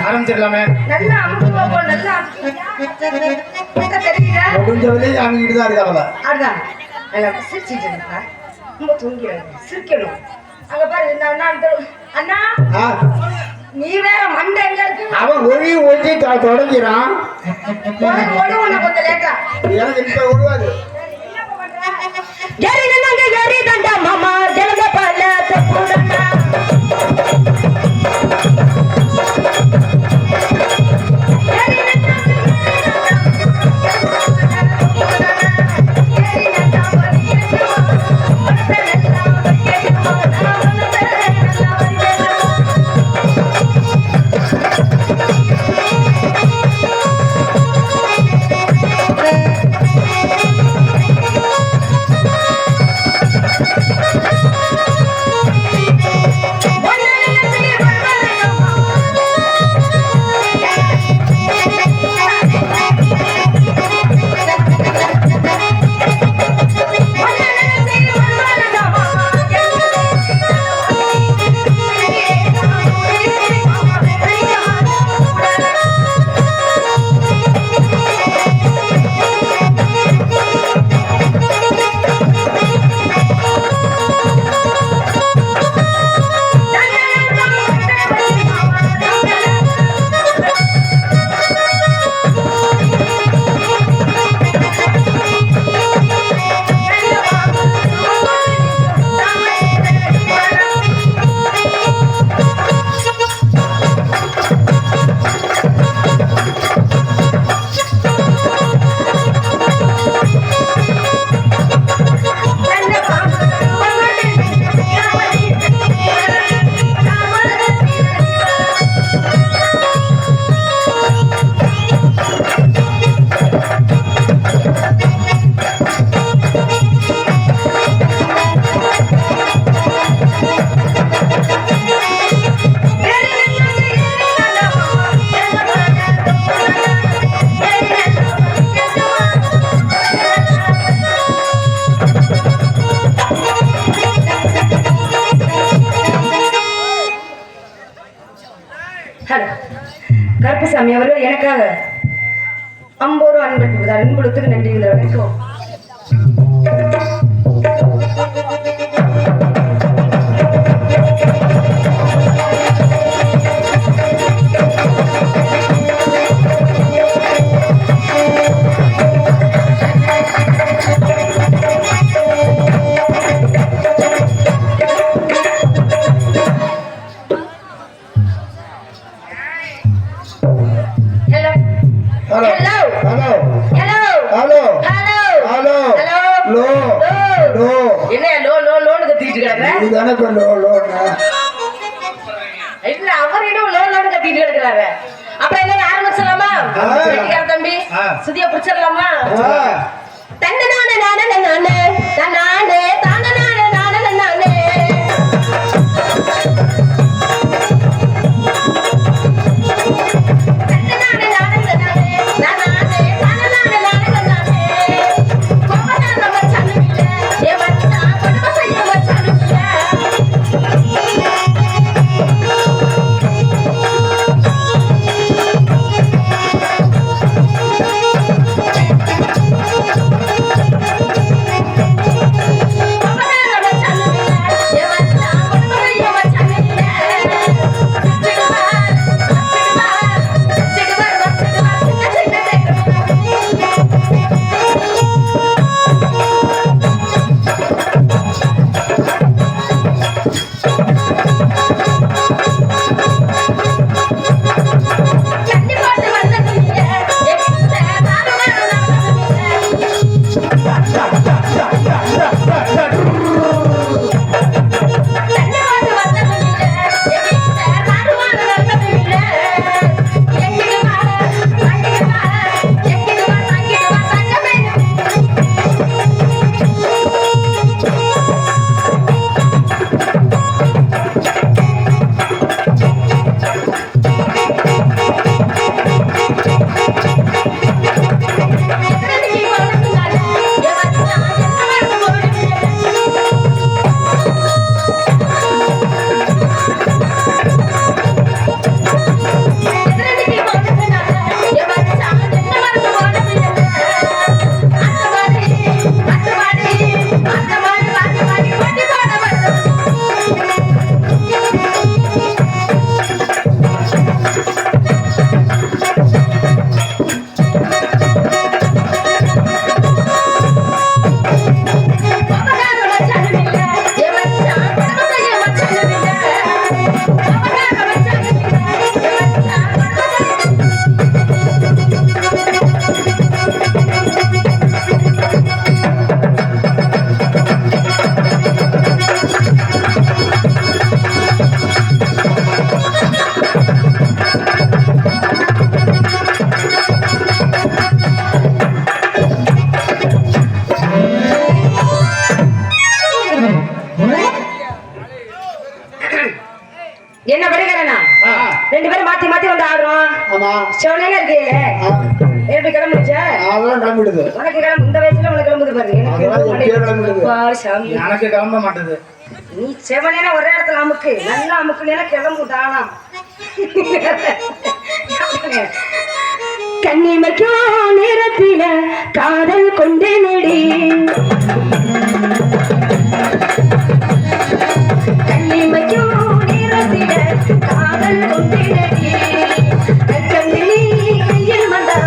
ஆரம்பிச்சிடலாமே. நல்லா அமுக்குவா நல்லா தெரியுதா? முடிஞ்ச வரையும் அமுக்கிட்டு தான் இருக்காங்க. அதான் நல்லா சிரிச்சிட்டு இருக்கா. ரொம்ப தூங்கிறாங்க. சிரிக்கணும். அங்க பாரு அண்ணா நீ வேற மண்டை எங்க இருக்கு? அவன் ஒழி தொடங்கிறான். ஒழு உன்னை கொஞ்சம் லேட்டா எனக்கு இப்ப ஒழுவாது. மாமா ஜலத பல தப்புடனா கருப்புசாமி அவர்கள் எனக்காக 50 ரூபா அன்பு கொடுத்தார். அன்புக்கு நன்றி. வணக்கம். தம்பி சுதிய பிடிச்சிடலாமா? தன்ன நானே நானே நானே நானே தானே நானே நானே நானே என்ன படிக்கிறேன்னா ரெண்டு பேரும் மாத்தி மாத்தி வந்து ஆடுறோம். ஆமா சிவனேல இருக்கீங்க எப்படி கிளம்புச்சா? அதெல்லாம் கிளம்பிடுது. உனக்கு கிளம்பு இந்த வயசுல உனக்கு கிளம்புது பாரு. அதெல்லாம் எப்படியோ கிளம்பிடுது. சாமி எனக்கு கிளம்ப மாட்டேது. நீ செவனேனா ஒரே இடத்துல அமுக்கு நல்லா அமுக்குனா கிளம்பு தானாம். கண்ணிமைக்கும் நேரத்தில காதல் கொண்டே நடி கண்ணிமைக்கும் நேரத்தில காதல் கொண்டே நடி கண்ணினி கையில் வந்தா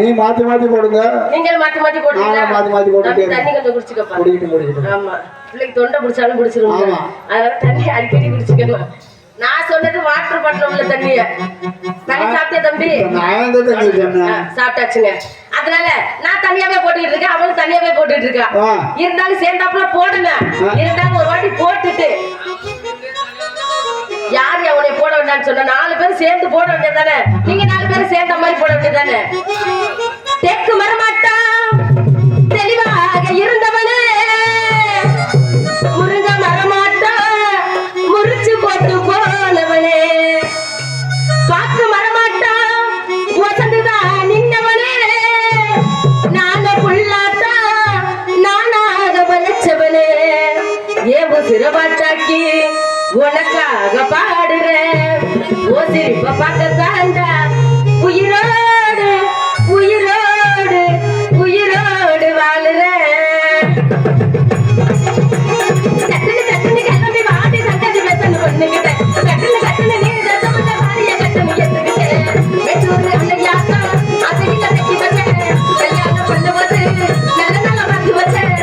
நீ மாத்தி மாத்தி போடுங்க. நீங்க மாத்தி மாத்தி போடுங்க. மாத்தி மாத்தி போட்டுட்டே தண்ணி கொஞ்சம் குடிச்சுக்கப்பா. குடிக்கிட்டு. ஆமா. பிள்ளைக்கு தொண்டை பிடிச்சாலும் பிடிச்சிரும். அதனால தண்ணி அடிக்கடி குடிச்சுக்கணும். நான் சொன்னது வாட்டர் பாட்டில் உள்ள தண்ணிய. தண்ணி சாப்பிட்டே தம்பி? நான் தான் தண்ணி சொன்னேன். சாப்பிட்டாச்சுங்க. அதனால நான் தனியாவே போட்டுட்டு இருக்கேன், அவளும் தனியாவே போட்டுட்டு இருக்கா. இருந்தாலும் சேர்ந்தாப்புல போடுங்க. இருந்தாலும் ஒரு வாட்டி போட்டுட்டு யார் அவனை போட வேண்டாம்னு சொன்ன 4 பேர் சேர்ந்து போட வேண்டியதானே? நீங்க 4 பேர் சேர்ந்த மாதிரி போட வேண்டியதானே? தெற்கு மரமாட்டா தெளிவாக இருந்தவனே முருங்க மரமாட்டா முறிச்சு போட்டு போனவனே காத்து மரமாட்டா வசந்துதான் நின்னவனே நான புள்ளாட்டா நானாக வளைச்சவனே ஏவு சிறபாட்டாக்கி உனக்காக பாடுறேன் ஓ சிரிப்ப பார்க்கத்தாண்டா உயிரோடு உயிரோடு உயிரோடு வாழுறேன் கட்டுன்னு கட்டுன்னு கிளம்பி வாடி சங்கதி பேசணும் பொண்ணுகிட்ட கட்டுன்னு நீ தசமந்த வாரிய கட்டுன்னு எத்துக்கிட்டேன் மெச்சூர் அன்னையாக்கா அதையில வெட்டி வச்சேன் கல்யாணம் பண்ணுவது நல்ல நல்ல பார்த்து வச்சேன்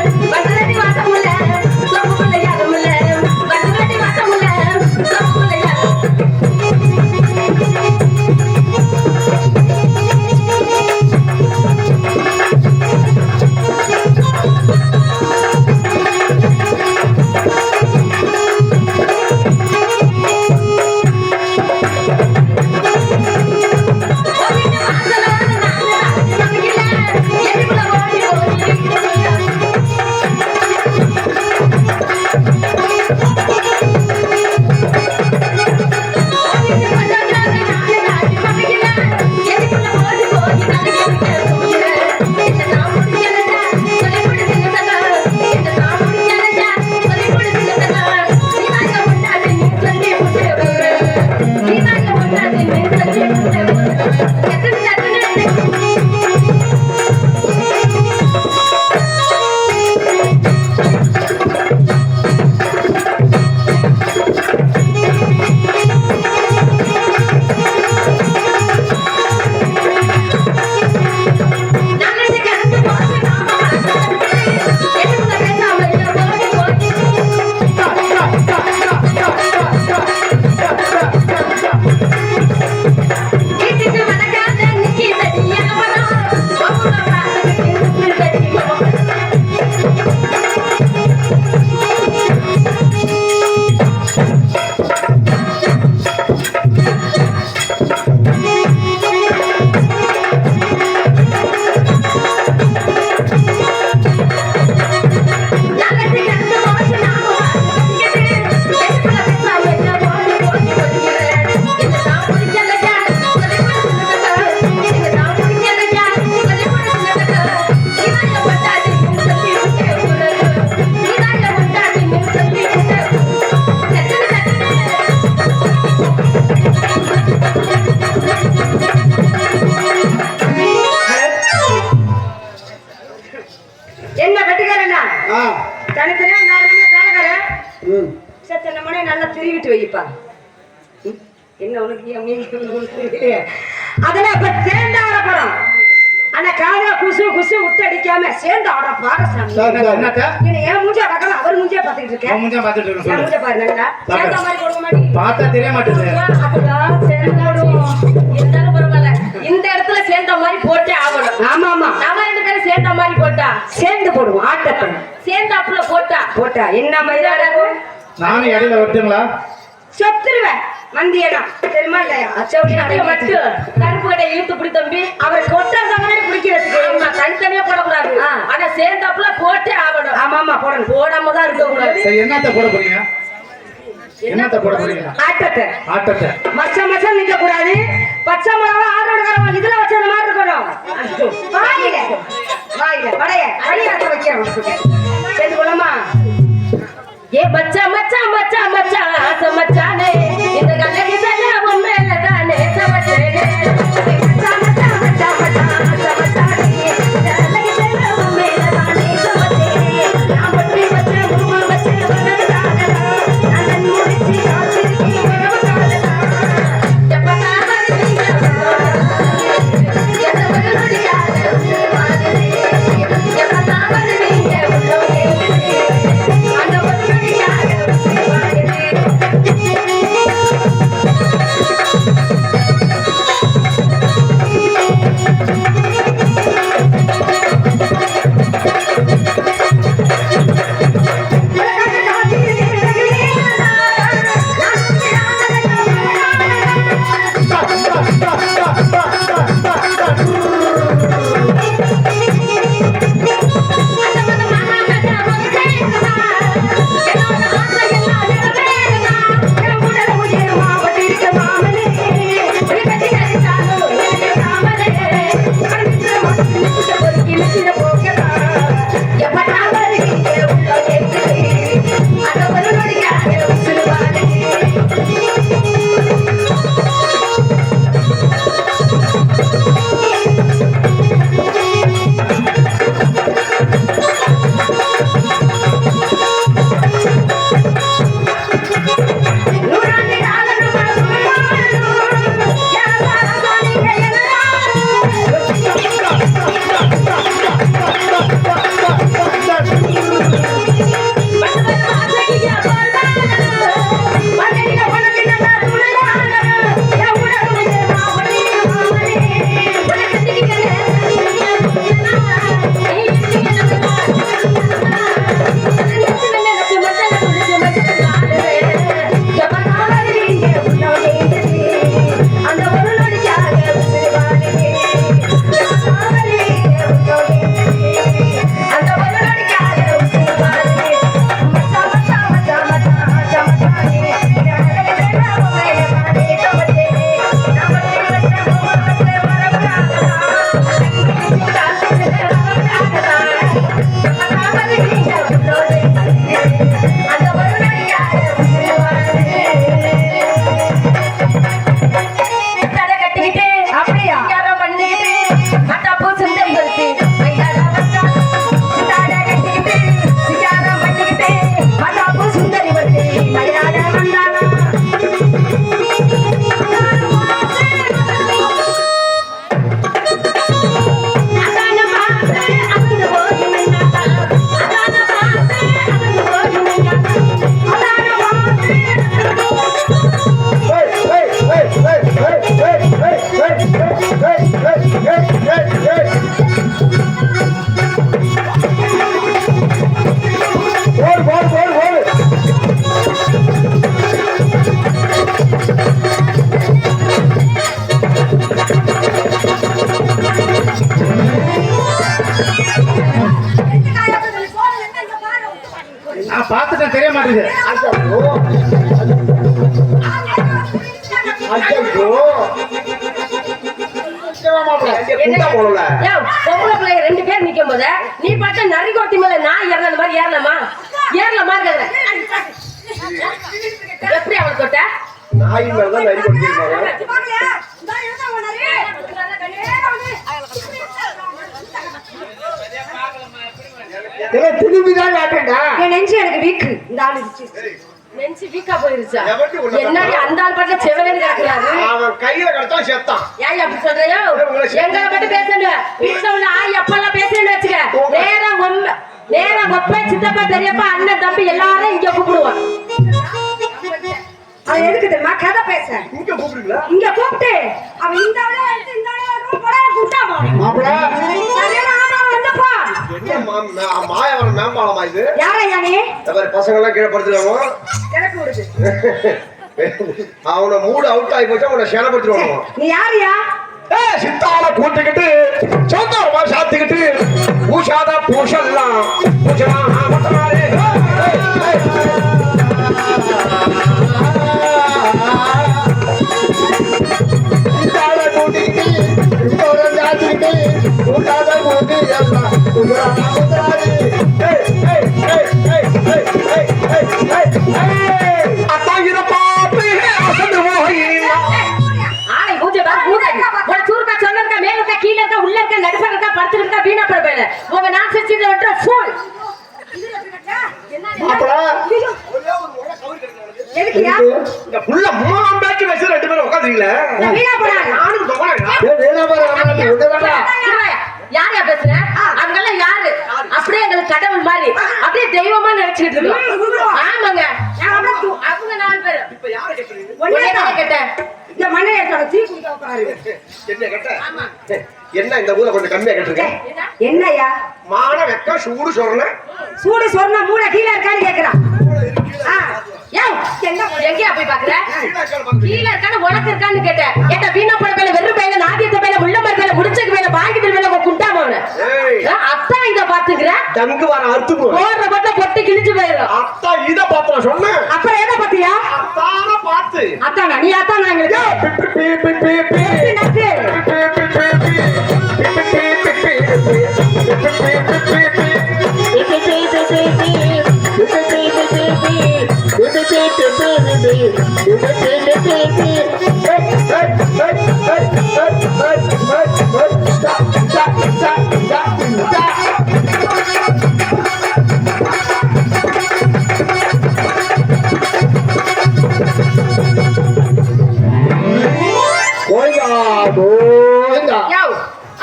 என்ன வெட்டிக்காரனா ஆ தனித்தனியா நான் காலக்காரன் ம் சத்த நம்மனே நல்லா திருவிட்டு வைப்பா என்ன உனக்கு அதெல்லாம் இப்ப சேர்ந்து ஆட போறோம் ஆனா காலையில குசு குசு விட்டு அடிக்காம சேர்ந்து ஆட பாடசாமி என்னக்கா என் மூஞ்சா பார்க்கலாம் அவர் மூஞ்சியா பாத்துக்கிட்டு இருக்கேன் மூஞ்சா பாத்துட்டு இருக்கேன் என் மூஞ்சா பாருங்க சேர்ந்த மாதிரி போடுங்க மாட்டி பார்த்தா தெரிய மாட்டேங்குது அதுதான் சேர்ந்தாடும் இருந்தாலும் பரவாயில்ல இந்த இடத்துல சேர்ந்த மாதிரி போட்டே ஆகணும். ஆமா ஆமா நம்ம 2 பேரும் சேர்ந்த மாதிரி போட்டா சேர்ந்து போடுவோம் ஆட்டத்தை சேர்ந்தாப்புல போட்டா போட்டா என்ன மாதிரி இருக்கும் நானும் இடையில விட்டுங்களா சொத்துருவேன் மந்தியனா தெரியுமா இல்லையா இதுல மட்டும் கருப்பு கடை இழுத்து பிடி தம்பி. அவர் கொட்டாத மாதிரி பிடிக்கிறதுக்கு ஆமா, தனித்தனியா போடக்கூடாது. ஆ. ஆனா சேர்ந்தாப்புல போட்டே ஆகணும். ஆமா ஆமா போடணும் போடாம தான் இருக்க கூடாது. சரி என்னத்த போட போறீங்க என்னத்த போட போறீங்க ஆட்டத்தை ஆட்டத்தை மச்சம் நிக்க கூடாது பச்சை மிளகா ஆரோடுக்காரன் இதுல வச்சது மாதிரி இருக்கணும் வாயில வாயில வடைய வைக்கிறோம் சரி போலாமா ஏ மச்சா மச்சா மச்சா மச்சா ஆசை மச்சானே இந்த கண்ணகி செல்ல உண்மையில தானே சமச்சேனே மச்சா மச்சா மச்சா மச்சா ஆசை மச்சானே இந்த கண்ணகி செல்ல உண்மையில தானே சமச்சேனே நான் பற்றி வச்ச முருகு வச்ச உனது காதலா நான் கண் முடிச்சு காத்திருக்கேன் உறவு காதலா எப்பதான் வருவீங்க எந்த மகளுடையாத உருவாகுதே எப்பதான் வருவீங்க உள்ளோயே அந்த மகளுடையாத உருவாகுதே நான் பார்த்துட்டேன் தெரிய மாட்டேங்குது பொம்பளை பிள்ளைங்க 2 பேர் நிக்கும் போது நீ பார்த்தா நரிக்கோட்டி மேல நான் ஏறல மாதிரி ஏறலாமா இருக்கிறேன் எப்படி அவளை தொட்ட நாயின் மேலதான் நரி கொட்டிருக்காங்க திரும்பிதான் காட்டுண்டா. என் நெஞ்சு எனக்கு வீக்கு இந்த ஆள் இருந்துச்சு. நெஞ்சு வீக்கா போயிருச்சா? எவன்டி உன்னை என்னடி அந்த ஆள் பாட்டுல செவனேன்னு கிடக்குறாரு? அவன் கையில கடத்தா செத்தான். ஏன் அப்படி சொல்றியோ? எங்களை மட்டும் பேசுங்க. வீட்டுல உள்ள ஆய் அப்பெல்லாம் பேசுறேன்னு வச்சுக்க. நேரா ஒப்ப சித்தப்பா பெரியப்பா அண்ணன் தம்பி எல்லாரும் இங்க கூப்பிடுவோம். அவன் எதுக்கு தெரியுமா கதை பேச இங்க கூப்பிடுங்களா? இங்க கூப்பிட்டு அவன் இந்த ஆளை எடுத்து இந்த ஆளை போட கூப்பிட்டா மாப்பிள வந்துப்பா. என்ன மாயவரம் மேம்பாலமா இது? யாரையா நீ? பசங்க எல்லாம் கீழே படுத்துருவாங்க. கிழக்கு விடுது. அவனை மூடு அவுட் ஆகி போச்சா அவனை சேனப்படுத்திடுவாங்க. நீ யாரையா? சித்தால கூட்டிக்கிட்டு சொந்தமா சாத்திக்கிட்டு பூஷாத பூஷல்லாம் பூஷலாம் எதுக்குயா? இந்த புள்ள மூணாம் பேட்ச் வச்சு ரெண்டு பேரும் உட்காந்துறீங்களே. வீணா போடா. நானும் சொல்றேன். யாரையா பேசுற? அவங்கெல்லாம் யாரு? அப்படியே எங்களுக்கு கடவுள் மாதிரி அப்படியே தெய்வமா நினைச்சுக்கிட்டு இருக்கோம். ஆமாங்க, அவங்க 4 பேரு. இப்ப யாரை கேட்கறீங்க? ஒன்னே கேட்டேன். இந்த மண்ணை எடுத்து தீ குடிக்க உட்காரு. என்ன கேட்ட? என்ன இந்த ஊர்ல கொஞ்சம் கம்மியா கேட்டிருக்கேன். என்னய்யா? மான வெக்க சூடு சொல்றேன். சூடு சொன்னா மூளை கீழே இருக்கான்னு கேக்குறான். எங்கயா போய் பாக்குற? கீழே இருக்கான்னு உனக்கு இருக்கான்னு கேட்டேன். ஏட்ட வீணா போன பேல வெறும் பேல நாதியத்த பேல முள்ள மர பேல முடிச்சக்கு பேல பாக்கிட்டு பேல குண்டாமவன அத்தா இத பாத்துக்கற தங்கு வர அறுத்து போ போற பட்ட பொட்டி கிழிஞ்சு போயிரும். அத்தா இத பாத்துற சொன்ன. அப்புறம் எதை பாத்தியா? அத்தான பாத்து. அத்தானா நீ அத்தானா எங்களுக்கு பி பி பி பி நக்கு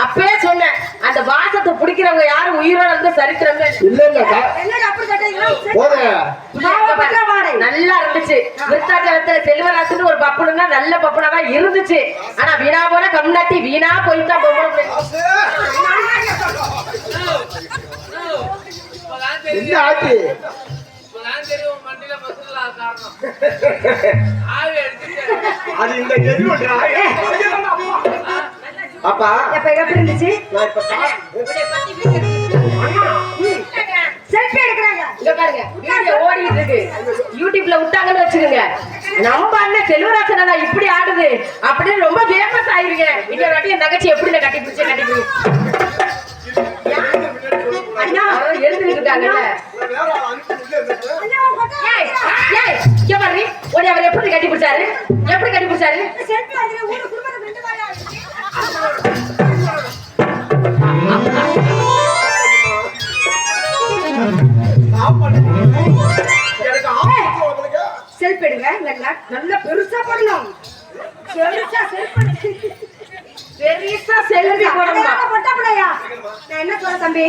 அப்பவே சொன்னேன் அந்த வாசத்தை பிடிக்கிறவங்க யாரும் உயிரோட இருந்த சரித்திரமே இல்ல. என்னடா அப்படி கேட்டீங்களா? நல்லா இருந்துச்சு. விருத்தாச்சலத்துல செல்வராசன் ஒரு பப்புனா நல்ல பப்புனாவா இருந்துச்சு. ஆனா வீணா போன கம்நாட்டி வீணா போயிட்டா பொம்பளை. என்ன ஆச்சு? அது இந்த எதிர்வா அப்பா எப்ப எப்படி இருந்துச்சு? நான் இப்ப செல்ஃபி எடுக்கறாங்க. இங்க பாருங்க வீடியோ ஓடிட்டு இருக்கு. யூடியூப்ல விட்டாங்கன்னு வச்சுக்கோங்க. நம்ம அண்ணன் செல்வராசன் அண்ணா இப்படி ஆடுது அப்படின்னு ரொம்ப ஃபேமஸ் ஆயிருங்க. இந்த வாட்டி என் தங்கச்சி எப்படி கட்டி பிடிச்சு அண்ணா எழுந்துட்டு இருக்காங்கல்ல. அவர் எப்படி கட்டி பிடிச்சாரு? எப்படி கட்டி பிடிச்சாரு? செல்ஃபி எடுக்கிற ஊரு குடும்பத்தை ரெண்டு வாரா செல்ஃபி எடுங்க. நல்ல பெருசா பண்ணணும். பெருசா செல்ஃபி போடணும். போட்டப்படையா? நான் என்ன சொல்ற தம்பி?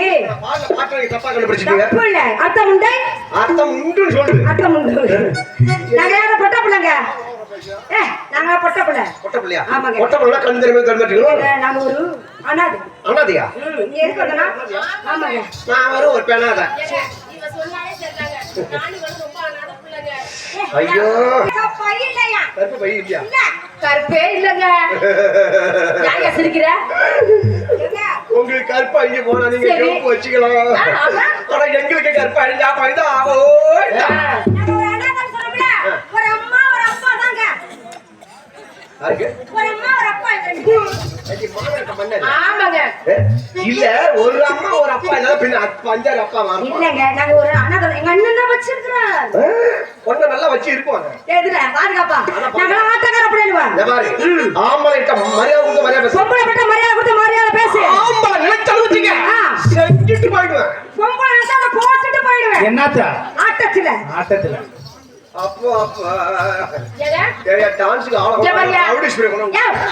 தப்பா கண்டுபிடிச்சிட்டீங்க. தப்பு இல்ல. அர்த்தம் உண்டை? அர்த்தம் உண்டுன்னு சொல்லு. அர்த்தம் உண்டு. நாங்க யார பொட்டப்பளங்க? நாங்க பொட்டப்பள. பொட்டப்பளையா? ஆமாங்க. பொட்டப்பள கண்ணு தெரியுமா கண்டுபிடிச்சீங்களோ? நாங்க ஒரு அனாதை. அனாதையா? நீ எதுக்கு வந்தனா? ஆமாங்க. நான் ஒரு பெண்ணாத. இவ சொன்னாலே சரிதாங்க. நானி வந்து ரொம்ப அனாதை பிள்ளைங்க. ஐயோ. பை இல்லையா? கருப்பு பை இல்லையா? இல்ல. கருப்பே இல்லங்க. யாங்க சிரிக்கிற? உங்களுக்கு கருப்பு அழிஞ்சு போனா நீங்க கருப்பு வச்சுக்கலாம். ஆனா எங்களுக்கு கருப்பு அழிஞ்சா பைதா ஆவோ. ஒரு அனாதை சொல்றல. ஒரு அம்மா ஒரு அப்பா தாங்க. ஒரு அம்மா ஒரு அப்பா இருக்கு. ஆமாங்க. இல்ல ஒரு அம்மா ஒரு அப்பா இல்ல பின்ன 5 அப்பா மாறும். இல்லங்க நாங்க ஒரு அனாதை எங்க அண்ணன் தான் வச்சிருக்கார். ஒன்ன நல்லா வச்சு இருப்பாங்க. எதுல பாதுகாப்பா நாங்களாம் ஆட்டக்கார பிள்ளைவா. இந்த பாரு ஆம்பளைட்ட மரியாதை கொடுத்து மரியாதை பேசு. பொம்பளை கிட்ட மரியாதை கொடுத்து மரியாதை பேசு. ஆம்பளை நினைச்சாலும் வச்சுக்க செஞ்சுட்டு போயிடுவேன். பொம்பளை நினைச்சா போட்டுட்டு போயிடுவேன். என்னத்தா ஆட்டத்துல அப்போ ஏங்க? டான்ஸுக்கு இங்க பாருங்க. ஆள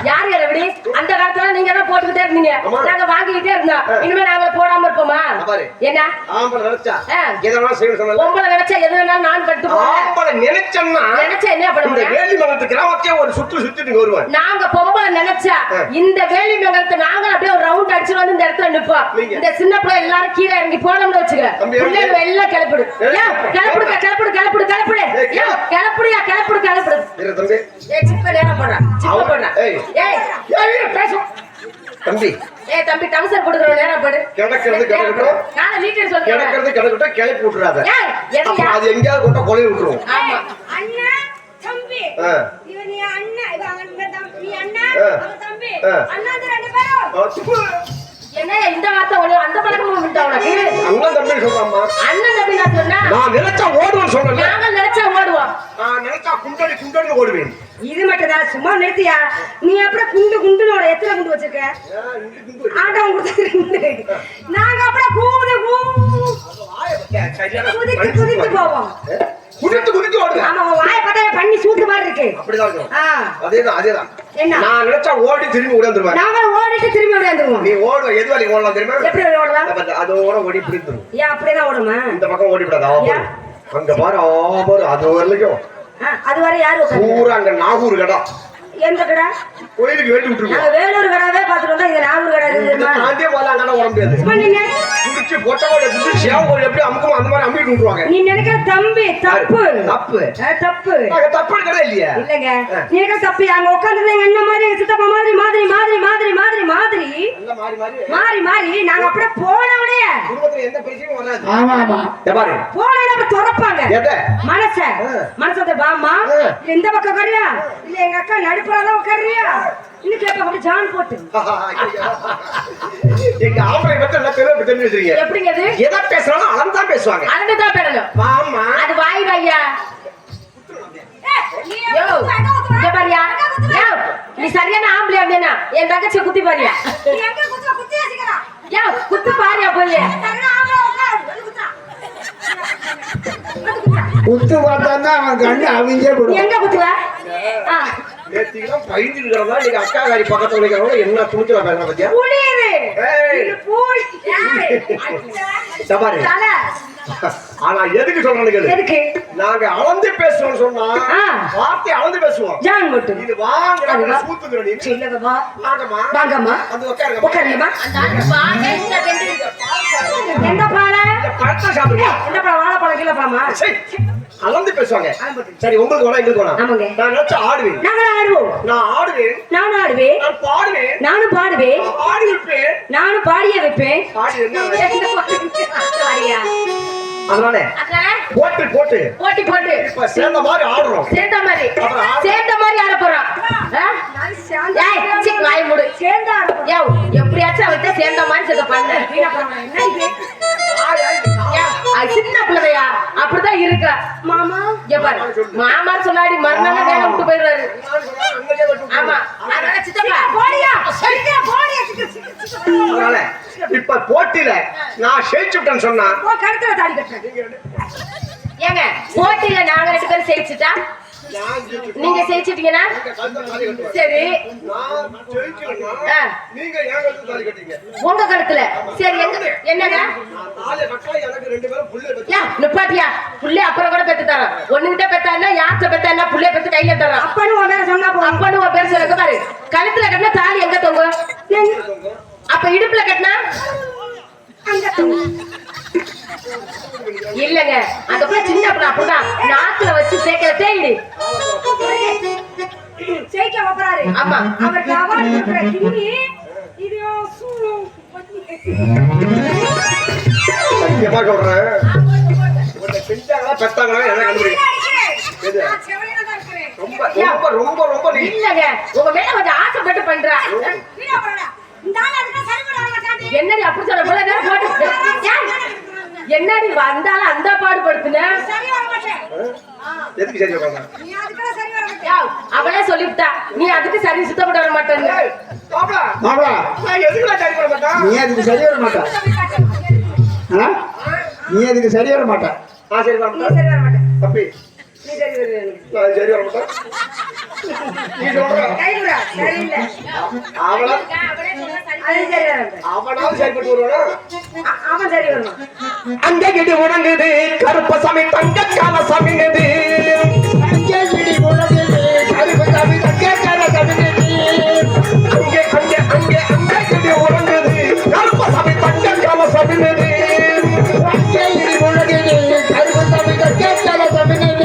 யாரு எப்படி அந்த காலத்துல நீங்க தான் போட்டுக்கிட்டே இருந்தீங்க, ஆமா. நாங்க வாங்கிக்கிட்டே இருந்தோம். இனிமே நாங்க போடாம இருப்போமா? பாரு. என்ன ஆம்பளை நினைச்சா ஆ. எதனா செய்யணும் சொன்னல. பொம்பளை நினைச்சா எது வேணாலும் நான் கட்டு போவேன். ஆம்பளை நினைச்சன்னா நினைச்சா என்ன பண்ண இந்த முடியும்? வேலிமங்கலத்து கிராமத்தையே ஒரு சுத்திட்டு வருவேன். நாங்க பொம்பளை நினைச்சா இந்த வேலி மங்கலத்தை நாங்க அப்படியே ஒரு ரவுண்ட் அடிச்சுட்டு வந்து இந்த இடத்துல நிப்போம். நீங்க? இந்த சின்ன பிள்ளை எல்லாரும் கீழே இறங்கி போனோம்னு வச்சுக்க, தம்பி, பிள்ளைங்க எல்லாம் கிளப்பிடு. கிளப்புடியா கிளப்புடு. இரு தம்பி. ஏய் சிப்ப நேரா போடுறா. ஏய். ஏய் பேசு. தம்பி ஏய் தம்பி டவுசர் போடுற நேரா போடு. கிடக்கிறது கிடக்கட்டும். நான் நீட்டர் சொல்றேன். கிடக்கிறது கிடக்கட்டும் கிளப்பி விட்டுறாத. ஏய் எதையா? அப்புறம் அது எங்கேயாவது கொண்ட கொலை விட்டுரும். ஆமா. அண்ணா தம்பி ஆ. இவன் நீ அண்ணா இவன் அண்ணன் தம்பி நீ அண்ணா ஆ. அவன் தம்பி ஆ. அண்ணா ரெண்டு பேரும். என்ன இந்த வார்த்தை ஒண்ணு அந்த பழக்கமும் விட்டா உனக்கு? அண்ணன் தம்பி சொல்றாம்மா. அண்ணன் தம்பி நான் சொன்னா நான் நினைச்சா ஓடுவேன்னு சொன்னேன். நாங்க நினைச்சா ஓடுவோம். நான் நினைச்சா குண்டடி ஓடுவேன். இது மட்டும் தான் சும்மா நிறுத்தியா நீ அப்படியே குண்டுனோட எத்தனை குண்டு வச்சிருக்க? ஆண்டவன் கொடுத்து நாங்க அப்படியே குதித்து போவோம். குதித்து ஓடுவேன். ஆமா உன் வாயை பார்த்தா பண்ணி சூத்து மாதிரி இருக்கு. அப்படிதான் இருக்கும். ஆ. அதேதான். என்ன? நான் நினைச்சா ஓடி திரும்பி ஓடிந்துருவேன். நாங்க ஓடிட்டு திரும்பி ஓடியாந்துருவோம். நீ ஓடுவ எது வரைக்கும் ஓடலாம் தெரியுமா? எப்படி ஓடலாம்? அதோட ஓடி பிடித்துரும். ஏன் அப்படியேதான் ஓடுமா? இந்த பக்கம் ஓடிவிடாதா? அங்க பாரு அது வரலையும் அது வரை யாரு பூரா அங்க நாகூர் கடை. எந்த கடை? கோயிலுக்கு வேண்டி விட்டுருக்கோம். நாங்க வேலூர் கடாவே பாத்துட்டு வந்தா இது நாகூர் கடை இருக்குமா? தாண்டியே போலாம் கடை ஓட முடியாது. பண்ணீங்க குடிச்சு பொட்டவோட குடிச்சு சேவோட எப்படி அமுக்குமோ அந்த மாதிரி அமுக்கிட்டு விட்டுருவாங்க. நீ நினைக்கிற தம்பி தப்பு தப்பு தப்பு நாங்க தப்பு கடை இல்லையா? இல்லங்க நீங்க தப்பு. அங்க உட்கார்ந்து எங்க அண்ணன் மாதிரி எங்க சித்தப்பா மாதிரி மாதிரி மாதிரி மாதிரி மாதிரி மாதிரி எல்லாம் மாறி மாறி மாறி மாறி நாங்க அப்படியே போனவனே குடும்பத்துல எந்த பிரச்சனையும் வராது. ஆமா ஆமா பாரு போனவனே அப்ப துறப்பாங்க எதை மனசத்தை பாமா இந்த பக்கம் உட்காரியா இல்ல எங்க அக்கா நடுப்புறதான் உட்காரியா இன்னும் கேட்ப அப்படி ஜான் போட்டு எங்க ஆம்பளை மட்டும் எல்லாம் பேரும் தெரிஞ்சு வச்சிருக்கீங்க. எப்படிங்க அது? எதை பேசுறாலும் அளந்துதான் பேசுவாங்க. அதுதான் பேடணும். ஆமா அது வாய் ஐயா. யோ இங்க பாரியா? யோ நீ சரியான ஆம்பளை அப்படினா என் தங்கச்சி குத்தி பாரியா? எங்க குத்தி வச்சிக்கறா யோ குத்து பாரியா போய். குத்து பார்த்தான்னா அவன் கண்ணு அவிஞ்சே போடுவான். எங்க குத்துவ? நேத்திக்கெல்லாம் பயந்துட்டு இருக்கிறதா நீங்க அக்கா காரி பக்கத்துல இருக்கிறவங்க என்ன துணிச்சலா பேசுற பத்தியா? புளியுது. ஏய். இது புளி. சபாரி. தல. ஆனா எதுக்கு சொல்றேன்னு கேளு. எதுக்கு? நாங்க அளந்து பேசுவோம் சொன்னா ஆ. வார்த்தை அளந்து பேசுவோம். ஜான் போட்டு. இது வாங்கடா கூத்துங்கற நீ. சின்னதமா. வாங்கம்மா. வாங்கம்மா. வந்து உட்காருங்க. உட்காருங்கம்மா. அந்த ஆளு பாங்க இந்த ரெண்டு எந்த பாலை? பழத்தை சாப்பிடுங்க. எந்த பழம்? வாழைப்பழம் கீழ பழமா? சரி. அளந்து பேசுவாங்க. சரி உங்களுக்கு வேணா எங்களுக்கு வேணா. ஆமாங்க. நான் நினைச்சா ஆடுவேன். நாங்க ஆடுவோம். நான் ஆடுவேன். நானும் ஆடுவேன். நான் பாடுவேன். நானும் பாடுவேன். நான் ஆடி வைப்பேன். நானும் பாடிய வைப்பேன். பாடி என்ன? பாடியா? அதனால போட்டு போட்டி போட்டு இப்ப சேர்ந்த மாதிரி ஆடுறோம். சேர்ந்த மாதிரி ஆட போறோம். ஏய் சிக் வாய் மூடு. சேர்ந்து ஆடுவோம். யோ எப்படியாச்சும் அவட்ட சேர்ந்த மாதிரி செத பண்ணு. என்ன இது? சின்ன பிள்ளையா அப்படிதான் இருக்கா மாமா இங்க பாரு. மாமா சொன்னாடி மறுநாள் வேலை விட்டு போயிடுறாரு. ஆமா அதனால சித்தப்பா போடியா? போடியா? அதனால இப்ப போட்டியில நான் ஜெயிச்சுட்டேன்னு சொன்னா ஓ கழுத்துல தாடி கட்டுறேன். ஏங்க போட்டியில நாங்க ரெண்டு பேரும் ஜெயிச்சுட்டா நீங்க ஜெயிச்சிட்டீங்கன்னா சரி ஆ. நீங்க ஏன் கழுத்துல தாலி கட்டீங்க? உங்க கழுத்துல சரி என்னங்க நான் தாலி கட்டா எனக்கு ரெண்டு பேரும் புள்ள பெத்து. யா நிப்பாட்டியா புள்ளை அப்புறம் கூட பெத்து தரோம். ஒண்ணுகிட்ட பெத்தான்னா யார்கிட்ட பெத்தான்னா புள்ளைய பெத்து கையில தரோம். அப்பன்னு உன் பேரை சொன்னா போதும். அப்பன்னு உன் பேர் சொல்லுங்க பாரு. கழுத்துல கட்டினா தாலி எங்க தொங்கும்? அப்ப இடுப்புல கட்டினா இல்லங்க அந்த பிள்ளை சின்ன பிள்ளை அப்படிதான் நாக்குல வச்சு சேர்க்கிற தேயிடு. ஜெயிக்க வப்பறாரு. ஆமா அவருக்கு அவார்டு கொடுக்குற கிண்ணி இது சத்தியமா சொல்றேன். உன்னை செஞ்சாங்களா பெத்தாங்களா என்ன கண்டுபிடிக்க எது? ரொம்ப ரொம்ப ரொம்ப ரொம்ப நீ இல்லங்க உங்க மேல கொஞ்சம் ஆசைப்பட்டு பண்றா. என்னடி அப்படி சொல்ல போல போட்டு என்னடி வந்தாலும் அந்த பாடுபடுத்து பின்ன எதுக்கு சரி வர அவளே சொல்லிவிட்டா நீ அதுக்கு சரி சுத்தப்பட்டு வர மாட்டேன்னு. மாப்பிள மாப்பிளா நான் எதுக்கு சரி பண்ண மாட்டேன் நீ அதுக்கு சரி வர மாட்ட ஆ? நீ அதுக்கு சரி வர மாட்ட நான் சரி வர நீ மாட்டேன் சரி வர மாட்டேன். தம்பி நீ சரி வருவேன். நான் சரி வர மாட்டேன் நீ சொல்ற கைவிடா, சரியில்லை. அவளா அது சரி வர மாட்டேன். அவனாவது சரிப்பட்டு வருவானா அவன் சரி வருவான். அந்த கிடி உறங்குது கருப்பசாமி தங்க காலசாமிங்குது அங்கே இடி முழங்குது, கருப்பு சாமி தங்க காலசாமிங்குது. அங்கே அங்கே அங்கே அந்த கிடி உறங்குது கருப்பசாமி தங்க காலசாமிங்குது அங்கே இடி முழங்குது, கருப்பு சாமி தங்க காலசாமிங்குது.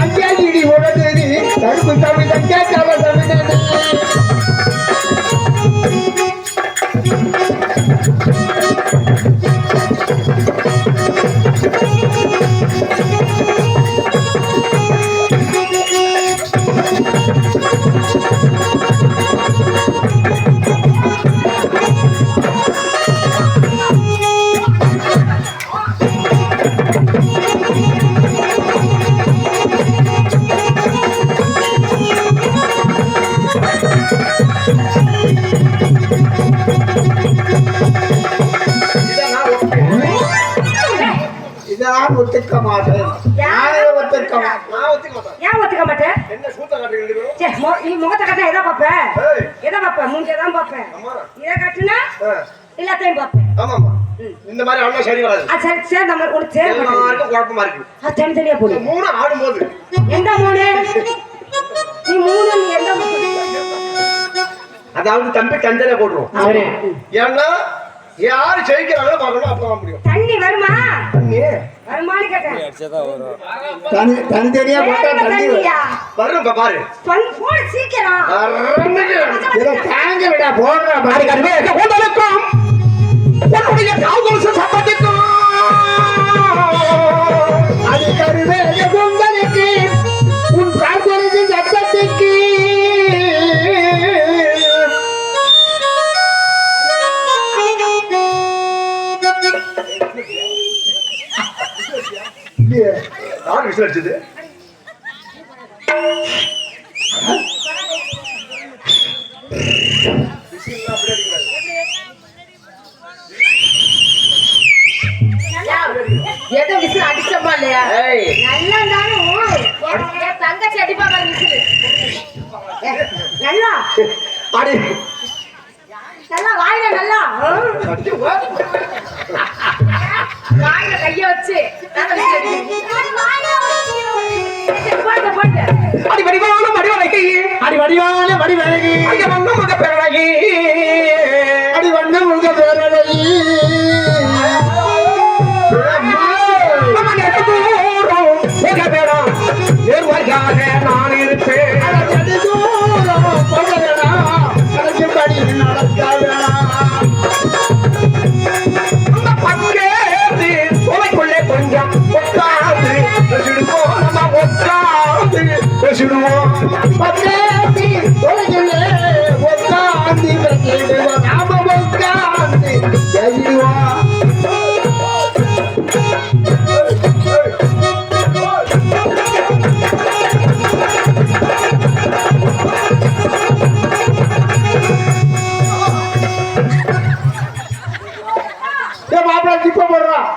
அங்கே இடி முழங்குது, கருப்பு சாமி தங்க காலசாமிங்குது. நான் ஒத்துக்க மாட்டேன். நானே ஒத்துக்க மாட்டேன். நான் ஒத்துக்க மாட்டேன் ஏன் ஒத்துக்க மாட்டேன்? என்ன சூத்த காட்டுறீங்க சே, நீ முகத்தை கட்டா எதை பார்ப்ப? ஏய் எதை பார்ப்ப? மூஞ்சதான் பார்ப்பேன். அம்மா இதை கட்டுனா ஆ, எல்லாத்தையும் பார்ப்பேன். ஆமாம்மா இந்த மாதிரி ஆடுனா சரி வராது சரி சரி, நம்ம உனக்கு சேர மாட்டேன். எல்லாருக்கும் குழப்பமா இருக்கு அது தனித்தனியா போடு. இந்த மூணு ஆடும்போது எந்த மூணு? நீ மூணு, நீ எந்த மூணு? அதாவது தம்பி தந்தனை போட்டுரும் அவரே. ஏன்னா யாரு ஜெயிக்கிறாங்களோ பார்க்கணும் அப்ப முடியும் தண்ணி வருமா? தண்ணி வருமானு கேட்டேன். தனித்தனியா போட்டா வேற தண்ணி தண்ணியா? வரும் இப்ப பாரு போடு சீக்கிரம். இதை தாங்க விட போடுற பாரு. உங்களுக்கும் உன்னுடைய காதல் சம்பந்திக்கும் அது கருவேக பொங்கலுக்கு உன் காதலின் சத்தத்துக்கு யார் விசாரிச்சது எதை விசில் அடிச்சோமா இல்லையா? ஏய் நல்லா இருந்தாலும் என் தங்கச்சி அடிப்பா பாரு விசில். நல்லா அடி நல்லா வாயில நல்லா வாயில கைய வச்சு நல்லா விசில் அடி. போட்டு போட்டு அடி வடிவான வடிவழகி அடி வடிவான வடிவழகி அடி வண்ண முக பேரழகி அடி வண்ண முக பேரழகி நம்ம நெடுதூரம் போக வேணாம் நேர்வழியாக நான் இருப்பேன் அடி தூரம் போக வேணாம், கடைசிப்படி நடக்க வேணாம். அந்த பங்கேறி சோலைக்குள்ளே கொஞ்சம் உட்கார்ந்து பேசிடுவோம் நம்ம உட்கார்ந்து பேசிடுவோம் பக்கேத்தி தொலைகளே உட்கார்ந்து பேசிடுவோம், நாம உட்கார்ந்து பேசிடுவோம். மாப்பிள்ளை டிப்ப போடுறான்.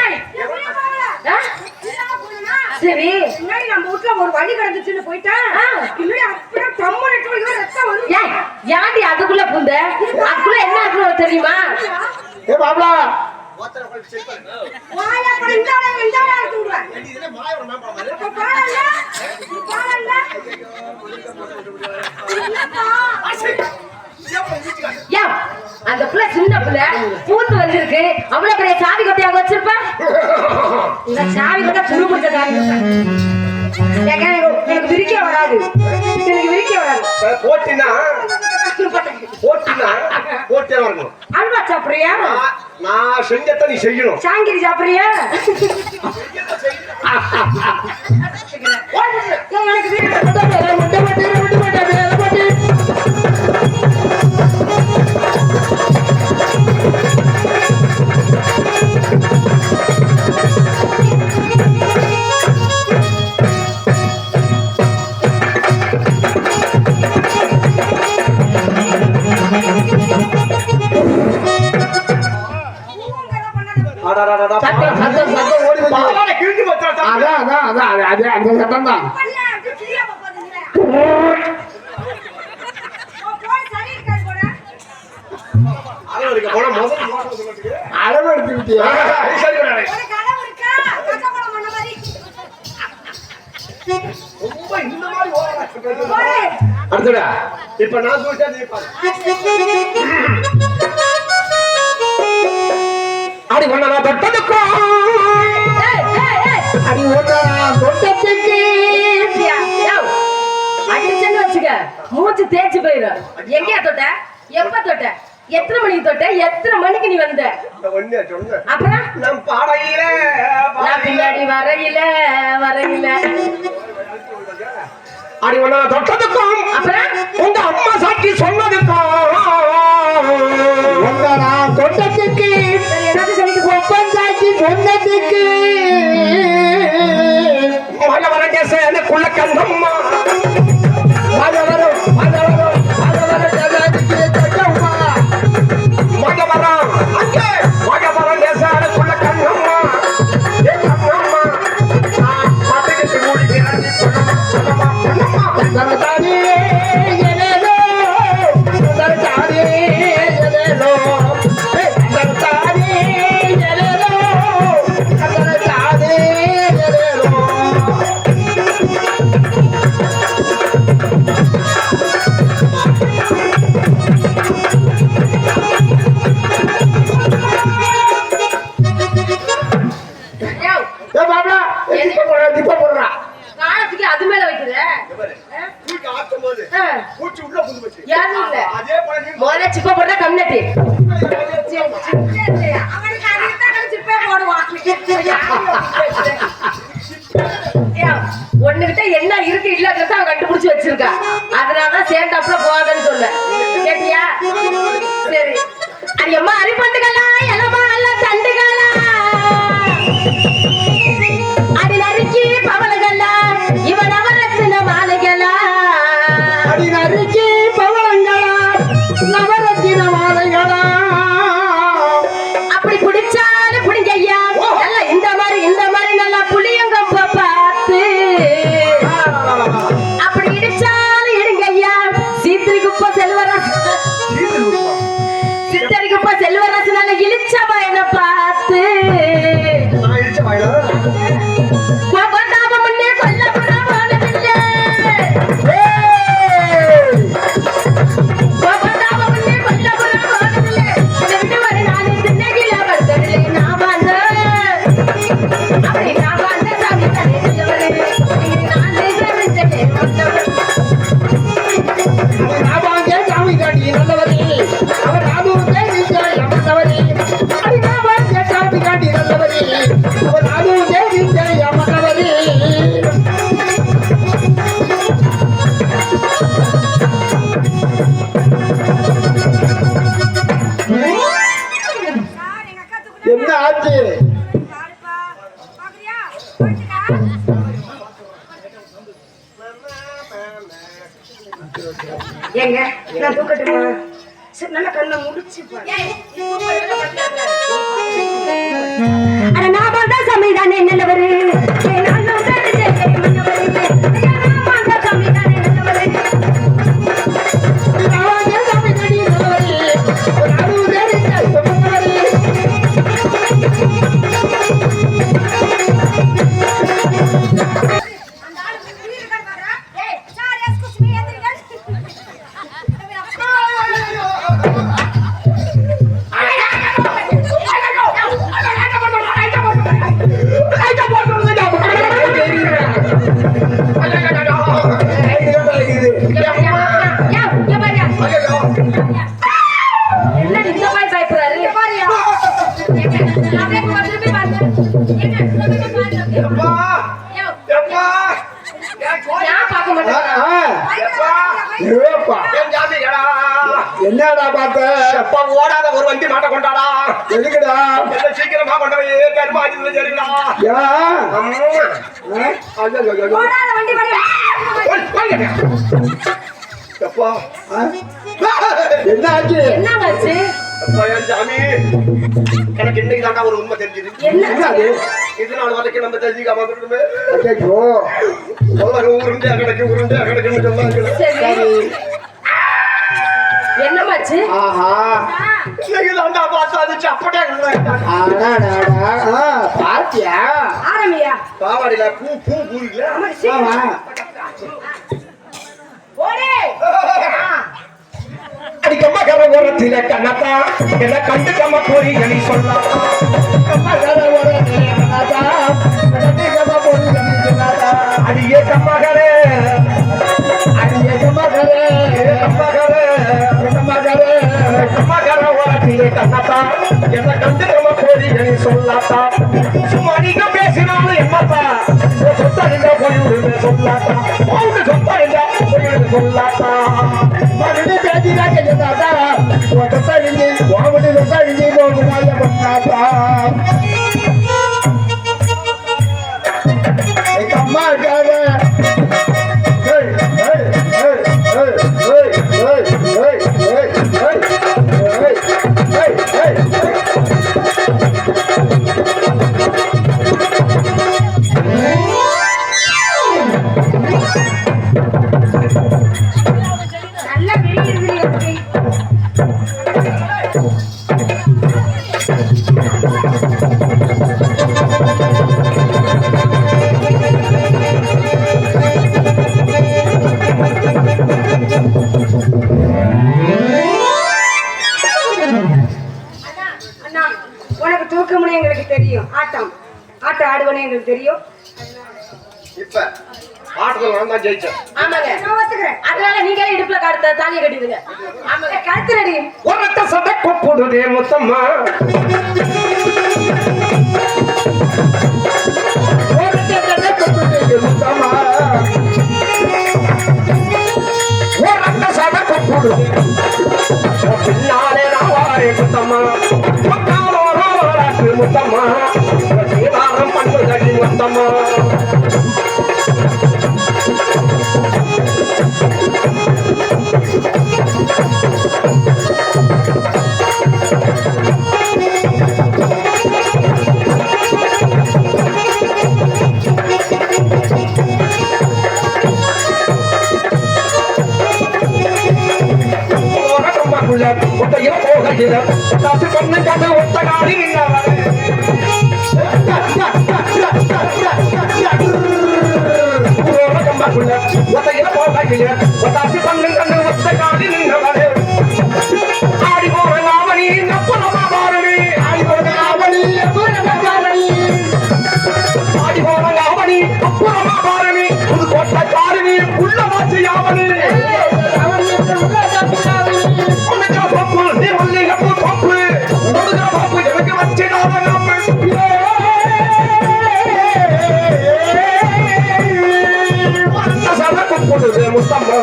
ஏய் ஆ? சரி முன்னாடி நம்ம வீட்ல ஒரு வழி கிடந்துச்சுன்னு போயிட்டேன். முன்னாடி அப்படியே தம்மனட்டு ரத்தம் வரும். ஏய் யாண்டி அதுக்குள்ள புந்த? அதுக்குள்ள என்ன இருக்குன்னு தெரியுமா? மாப்பிள்ளை வாயா பந்தால வந்தால தூடுறேன். அப்ப பாரல்ல? நீ பாரல்ல? யா அந்த புள்ள சின்ன புள்ள பூத்து வந்திருக்கு. அவ்வளவு பெரிய சாவி கொட்டையாக வச்சிருப்ப. இந்த சாவி கொட்டை துரு பிடிச்ச சாவி கொட்டை. போட்டினா போட்டியா இருக்கணும். அல்வா சாப்பிடுறியா? நான் செஞ்சத நீ செய்யணும். சாங்கிரி சாப்பிடுறியா? பாவாடை கிழிஞ்சு போச்சா? அந்த சத்தம் தான். அளவுக்கு போனா முதல்ல மாட்ட சொல்லிட்டு. அளவு எடுத்துக்கிட்டியா? சரி வரேன். ரொம்ப இந்த மாதிரி ஓவரா அடுத்துடா. இப்ப நான் சொல்லிட்டா நீ பாரு. அடி ஒண்ணா தொட்டதுக்கும் அடி ஒண்ணா தொட்டதுக்கு அடிச்சேன்னு வச்சுக்க மூச்சு தேய்ச்சி போயிடும். எங்கேயா தொட்ட? எப்ப தொட்ட? எத்தனை மணிக்கு தொட்ட? எத்தனை மணிக்கு நீ வந்த? ஒண்ணே சொன்ன. அப்புறம் நான் பாடையில நான் பின்னாடி வரையில அடி ஒண்ணா தொட்டதுக்கும் அப்புறம் உங்க அம்மா சாட்சி சொன்னதுக்கும் ஒண்ணா தொட்டதுக்கு ஏதாச்சும் சொல்லிட்டு போ. ஒப்பன் சாட்சி சொன்னதுக்கு மழை வர கேசனுக்குள்ள கந்தம்மா மழை வரும் கேசனுக்குள்ள கந்தம்மா காலத்துக்கு அது மேல வைக்கிற தூக்கி ஆட்டும்போது பூச்சி உள்ள புந்து போச்சு. யாரும் இல்ல. அதே போல நீ முதல்ல சிப்ப போட்டா கம்னட்டி அவனுக்கு அதுதான் சிப்பே போடுவான். ஒண்ணுகிட்ட என்ன இருக்கு இல்லங்கிறத அவன் கண்டுபிடிச்சு வச்சிருக்கா. அதனாலதான் சேர்ந்தாப்புல போகாதன்னு சொன்ன. கேட்டியா? சரி. அது எம்மா அரிப்பந்துகளா எலமா அல்ல தண்டுகளா அடி நறுக்கி பவளங்களா இவன் அவரத்தின மாலைகளா அடி நறுக்கி பவளங்களா நவரத்தின மாலைகளா அப்படி குடிச்சாலும் குடிங்க ஐயா. நல்லா இந்த மாதிரி நல்லா புளியங்கம்ப பார்த்து அப்படி இடிச்சாலும் இடுங்க ஐயா. சீத்திரி குப்பை செல்வராசு சித்தரி குப்பை செல்வராசு நல்ல இழிச்ச பையனை பார்த்து நான் இடிச்ச வாயில கோபந்தாபம் முன்னே கொல்லப்புறம் போனதில்லை. கோபந்தாபம் முன்னே கொல்லப்புறம் போனதில்லை. இதை விட்டு ஒரு நாலு திண்ணகில வந்ததில்லை. நான் வந்தேன் அப்படி நான் வந்த சாமி தனி நல்லவரு. இனி நான் நிஜமிச்சே வந்தவர். நாபாங்கே சாமி காட்டி நல்லவரே அவர் நாதூரே நிஜாய் அமர்ந்தவரே அடி நாபாங்கே சாமி காட்டி நல்லவரே அவர் நாதூரே நிஜாய் அமர்ந்தவரே என்ன ஆச்சு? ஏங்க நான் தூக்கட்டுமா? சரி நல்ல கண்ணை முடிச்சு அட நான் பார்த்தா சமைதானே நல்லவரு நாபாங்கே சாமி காட்டி நல்லவரே அவர் நாதூரே நிஜாய் அமர்ந்தவரே ஐயா எப்பா ஏப்பா என் ஜாமி ஏடா என்னடா பார்த்த எப்பா ஓடாத ஒரு வண்டி மாட்ட கொண்டாடா எதுக்குடா என்ன சீக்கிரமா கொண்டு போய் கருமா ஆச்சு சரிங்களா ஓடாத வண்டி எப்பா என்ன ஆச்சு என்னங்காச்சு அப்பா என் ஜாமி எனக்கு இன்னைக்கு தாண்டா ஒரு உண்மை தெரிஞ்சது என்ன இது நாள் வரைக்கும் நம்ம தெரிஞ்சுக்காம இருக்கணுமே ஐயோ உருண்டே கிடைக்குன்னு சொன்னாங்க சரி என்னமாச்சு ஆஹா இன்னைக்கு தாண்டா பார்த்தா அது சப்பட்டே ஆடாடாடா பாத்தியா ஆரம்பியா பாவாடியில பூ பூ பூரில ஆமா ஓடே அடிக்கம்மா கரை ஓரத்தில கண்ணத்தா என்ன கண்டுக்கம்மா போரி எலி சொல்லலாம் அடியே கம்மாகரே கம்மாகர ஓரத்திலே கண்ணத்தா என்ன கண்டுக்கம்மா போரி எலி சொல்லாத்தா சும்மா நீங்க பேசினாலும் எம்மாத்தா சொத்தா இருந்தா போய் விடுங்க சொல்லாத்தா அவங்க சொத்தா இருந்தா போய் விடுங்க சொல்லாத்தா மறுபடியும் பேசினா கேட்டாதா ஒட்டத்தடிஞ்சு வாமடி ஒட்டடிஞ்சு போகுமாய பண்ணாதா அம்மா இருக்காரு நல்ல விரிகிறது அண்ணா உனக்கு தூக்கமுனே எங்களுக்கு தெரியும் ஆட்டம் ஆடுவனே எங்களுக்கு தெரியும் இப்ப ஆட்டத்தில் நான் தான் ஜெயிச்சேன் ஆமாங்க நான் ஒத்துக்கிறேன் அதனால நீங்களே இடுப்புல கழுத்த தாலியை கட்டிடுங்க ஆமாங்க கழுத்துறடி ஒரத்த சதை கூப்பிடுதே முத்தம்மா ஒரத்த சதை கூப்பிடுதே பின்னாலே நான் வாரே முத்தம்மா முத்தம்மா சீதாரம் பண்ணுதடி முத்தம்மா ஒத்தையில போகையில காசு பண்ண கதை ஒத்த காலி ஒத்தையில போகையில காசு பண்ண கண்ணு ஒத்த காலி நின்றவரே ஆடி போற லாவணி நப்பனமா பாரணி ஆடி போற லாவணி ஆடி போற லாவணி அப்புறமா பாரணி புது கோட்டை காரணி உள்ள வாசி யாவணி முத்தம்மா